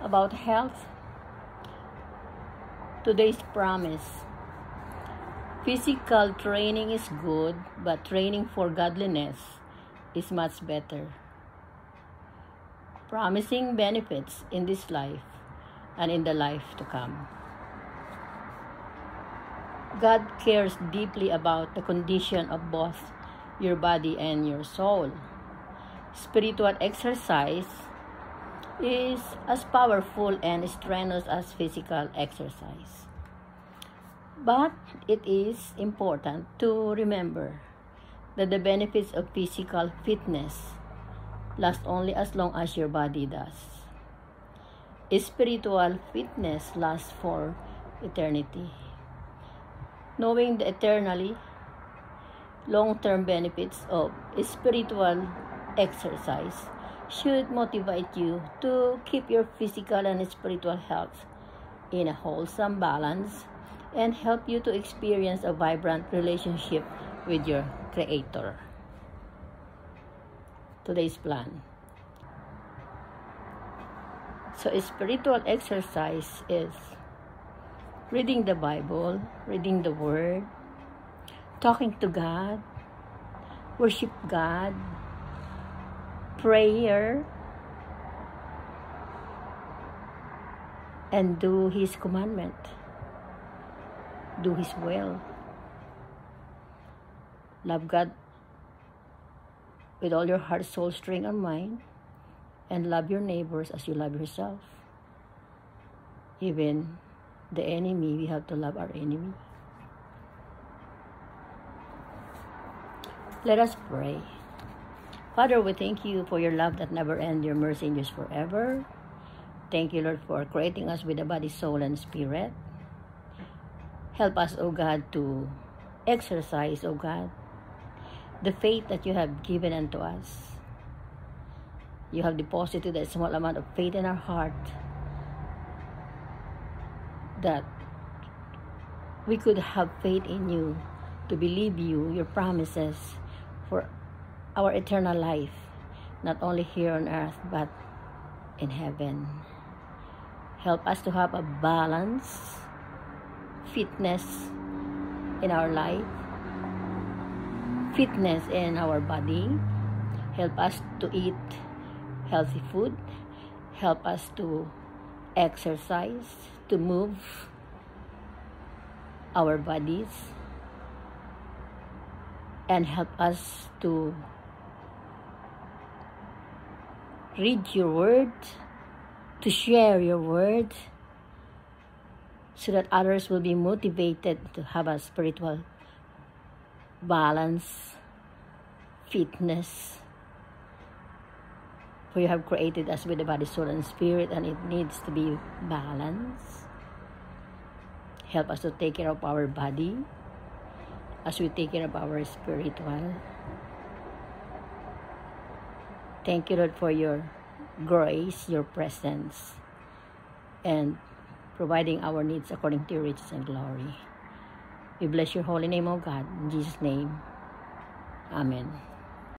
About health, today's promise. Physical training is good, but training for godliness is much better, promising benefits in this life and in the life to come. God cares deeply about the condition of both your body and your soul. Spiritual exercise is as powerful and strenuous as physical exercise. But it is important to remember that the benefits of physical fitness last only as long as your body does. Spiritual fitness lasts for eternity. Knowing the eternally long-term benefits of spiritual exercise should motivate you to keep your physical and spiritual health in a wholesome balance and help you to experience a vibrant relationship with your Creator. Today's plan. So spiritual exercise is reading the Bible, reading the Word, talking to God, worship God, prayer, and do His commandment. Do His will. Love God with all your heart, soul, strength, and mind, and love your neighbors as you love yourself. Even the enemy, we have to love our enemy. Let us pray. Father, we thank you for your love that never ends, your mercy endures forever. Thank you, Lord, for creating us with a body, soul, and spirit. Help us, O God, to exercise, O God, the faith that you have given unto us. You have deposited a small amount of faith in our heart that we could have faith in you, to believe you, your promises for our eternal life, not only here on earth, but in heaven. Help us to have a balance, fitness in our life, fitness in our body. Help us to eat healthy food. Help us to exercise, to move our bodies, and help us to read your word, to share your word, so that others will be motivated to have a spiritual balance, fitness. For you have created us with the body, soul, and spirit, and it needs to be balanced. Help us to take care of our body as we take care of our spiritual. Thank you, Lord, for your grace, your presence, and providing our needs according to your riches and glory. We bless your holy name, O God. In Jesus' name, amen.